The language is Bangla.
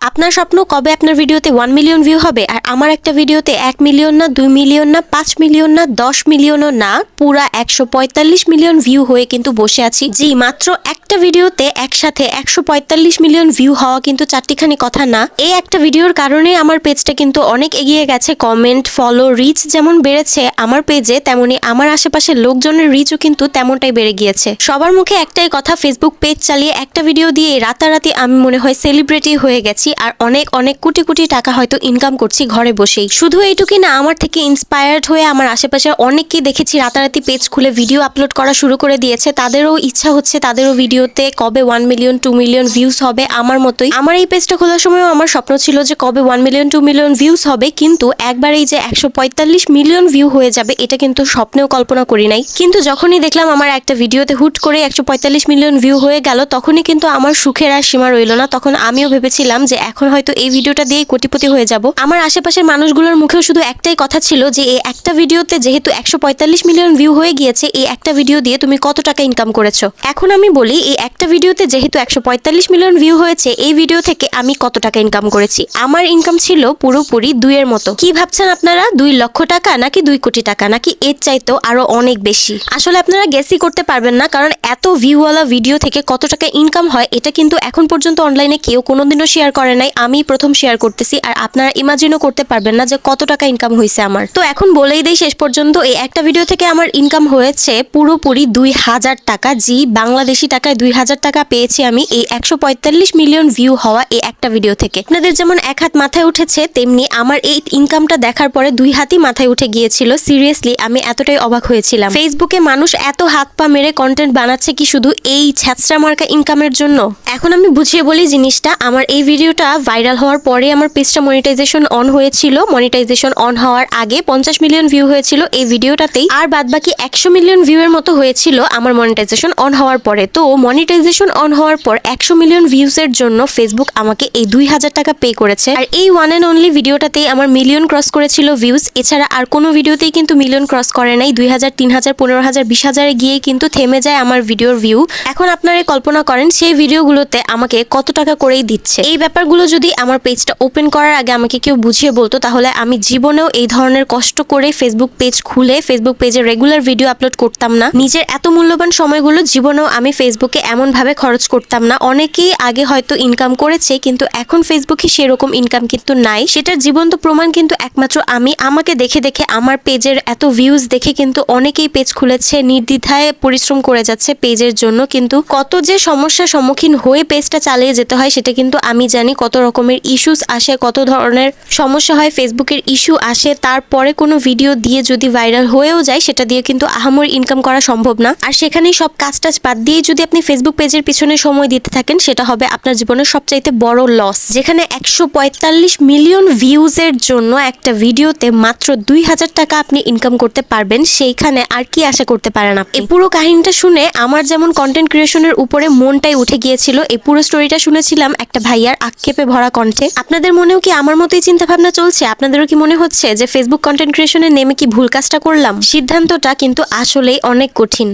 আপনার স্বপ্ন কবে আপনার ভিডিওতে 1 মিলিয়ন ভিউ হবে, আর আমার একটা ভিডিওতে 1 মিলিয়ন না, 2 মিলিয়ন না, 5 মিলিয়ন না, 10 মিলিয়নও না, পুরা 145 মিলিয়ন ভিউ হয়ে কিন্তু বসে আছি। জি, মাত্র একটা ভিডিওতে একসাথে 145 মিলিয়ন ভিউ হওয়া কিন্তু চারটিখানি কথা না। এই একটা ভিডিওর কারণে আমার পেজটা কিন্তু অনেক এগিয়ে গেছে। কমেন্ট, ফলো, রিচ যেমন বেড়েছে আমার পেজে, তেমনি আমার আশেপাশের লোকজনের রিচও কিন্তু তেমনটাই বেড়ে গিয়েছে। সবার মুখে একটাই কথা, ফেসবুক পেজ চালিয়ে একটা ভিডিও দিয়ে রাতারাতি আমি মনে হয় সেলিব্রিটি হয়ে গেছি, আর অনেক অনেক কোটি কোটি টাকা হয়তো ইনকাম করছি ঘরে বসেই। শুধু এইটুকুই না, আমার থেকে ইন্সপায়ার্ড হয়ে আমার আশেপাশের অনেককেই দেখেছি রাতারাতি পেজ খুলে ভিডিও আপলোড করা শুরু করে দিয়েছে। তাদেরও ইচ্ছা হচ্ছে তাদেরও ভিডিওতে কবে 1 মিলিয়ন 2 মিলিয়ন ভিউজ হবে আমার মতোই। আমার এই পেজটা খোলার সময়ও আমার স্বপ্ন ছিল যে কবে 1 মিলিয়ন 2 মিলিয়ন ভিউজ হবে, কিন্তু একবারেই যে 145 মিলিয়ন ভিউ হয়ে যাবে এটা কিন্তু স্বপ্নেও কল্পনা করি নাই। কিন্তু যখনই দেখলাম আমার একটা ভিডিওতে হুট করে 145 মিলিয়ন ভিউ হয়ে গেল, তখনই কিন্তু আমার সুখের আর সীমা রইল না। তখন আমিও ভেবেছিলাম যে এখন হয়তো এই ভিডিওটা দিয়েই কোটিপতি হয়ে যাব। আমার আশেপাশের মানুষগুলোর মুখেও শুধু একটাই কথা ছিল যে এই একটা ভিডিওতে যেহেতু 145 মিলিয়ন ভিউ হয়ে গিয়েছে, এই একটা ভিডিও দিয়ে তুমি কত টাকা ইনকাম করেছো। এখন আমি বলি, এই একটা ভিডিওতে যেহেতু 145 মিলিয়ন ভিউ হয়েছে, এই ভিডিও থেকে আমি কত টাকা ইনকাম করেছি। আমার ইনকাম ছিল পুরোপুরি 2-এর মতো। কি ভাবছেন আপনারা, 2 লক্ষ টাকা নাকি 2 কোটি টাকা নাকি এর চাইতেও আরো অনেক বেশি? আসলে আপনারা গেসই করতে পারবেন না, কারণ এত ভিউওয়ালা ভিডিও থেকে কত টাকা ইনকাম হয় এটা কিন্তু এখন পর্যন্ত অনলাইনে কেউ কোনোদিনও শেয়ার করে নাই। আমি প্রথম শেয়ার করতেছি, আর আপনারা ইমাজিনও করতে পারবেন না যে কত টাকা ইনকাম হয়েছে আমার। তো এখন বলেই দেই শেষ পর্যন্ত, এই একটা ভিডিও থেকে আমার ইনকাম হয়েছে পুরোপুরি 2000 টাকা। জি, বাংলাদেশি টাকায় 2000 টাকা পেয়েছি আমি এই 145 মিলিয়ন ভিউ হওয়া এই একটা ভিডিও থেকে। আপনাদের যেমন এক হাত মাথায় উঠেছে, তেমনি আমার এই ইনকামটা দেখার পরে 2 হাতই মাথায় উঠে গিয়েছিল। সিরিয়াসলি আমি এতটাই অবাক হয়েছিলাম। ফেসবুকে মানুষ এত হাত পা মেরে কন্টেন্ট বানাচ্ছে কি শুধু এই ছ্যাঁচড়া মার্কা ইনকামের জন্য? এখন আমি বুঝিয়ে বলি জিনিসটা। আমার এই ভিডিওটা ভাইরাল হওয়ার পরে আমার পেজটা মনিটাইজেশন অন হয়েছিল। মনিটাইজেশন অন হওয়ার আগে 50 মিলিয়ন ভিউ হয়েছিল এই ভিডিওটাতেই, আর বাদবাকি 100 মিলিয়ন ভিউ এর মতো হয়েছিল আমার মনিটাইজেশন অন হওয়ার পরে। তো মনিটাইজেশন অন হওয়ার পর 100 মিলিয়ন ভিউজ এর জন্য ফেসবুক আমাকে এই 2000 টাকা পে করেছে। আর এই ওয়ান এন্ড অনলি ভিডিওটাতেই আমার মিলিয়ন ক্রস করেছিল ভিউজ। এছাড়া আর কোনো ভিডিওতেই কিন্তু মিলিয়ন ক্রস করে নাই। 2000, 3000, 15000, 20000 গিয়ে কিন্তু থেমে যায় আমার ভিডিওর ভিউ। এখন আপনারা কল্পনা করেন সেই ভিডিওগুলোতে আমাকে কত টাকা করেই দিচ্ছে। এই ব্যাপারগুলো যদি আমার পেজটা ওপেন করার আগে আমাকে কেউ বুঝিয়ে বলতো, তাহলে আমি জীবনেও এই ধরনের কষ্ট করে ফেসবুক পেজ খুলে ফেসবুক পেজে রেগুলার ভিডিও আপলোড করতাম না। নিজের এত মূল্যবান সময়গুলো জীবনেও আমি ফেসবুকে এমন ভাবে খরচ করতাম না। অনেকেই আগে হয়তো ইনকাম করেছে, কিন্তু এখন ফেসবুকে সেরকম ইনকাম কিন্তু নাই। সেটার জীবন্ত প্রমাণ কিন্তু একমাত্র আমি। আমাকে দেখে দেখে, আমার পেজের এত ভিউজ দেখে কিন্তু অনেকেই পেজ খুলেছে, নির্দ্বিধায় পরিশ্রম করে যাচ্ছে পেজের জন্য। কিন্তু কত যে সমস্যার সম্মুখীন হয়ে পেজটা চালিয়ে যেতে হয় সেটা কিন্তু আমি জানি। কত রকমের ইস্যুস আসে, কত ধরনের সমস্যা হয়, ফেসবুকের ইস্যু আসে। তারপরে কোনো ভিডিও দিয়ে যদি ভাইরাল হয়েও যায়, সেটা দিয়ে কিন্তু আহামরি ইনকাম করা সম্ভব না। আর সেখানেই সব কাজ টাজ বাদ দিয়ে যদি আপনি ফেসবুক পেজের পিছনে সময় দিতে থাকেন, সেটা হবে আপনার জীবনের সবচাইতে বড় লস। যেখানে 145 মিলিয়ন ভিউজ এর জন্য একটা ভিডিওতে মাত্র 2000 টাকা আপনি ইনকাম করতে পারবেন, সেইখানে আর কি আশা করতে পারেন আপনি? এই পুরো কাহিনীটা শুনে আমার যেমন কন্টেন্ট ক্রিয়েশনের উপরে মনটাই উঠে গিয়েছিল। এই পুরো স্টোরিটা শুনেছিলাম একটা ভাইয়ার আক্ষেপে ভরা কণ্ঠে। আপনাদের মনেও কি আমার মতোই চিন্তা ভাবনা চলছে? আপনাদেরও কি মনে হচ্ছে যে ফেসবুক কন্টেন্ট ক্রিয়েশনে নেমে কি ভুল কাজটা করলাম? সিদ্ধান্তটা কিন্তু আসলেই অনেক কঠিন।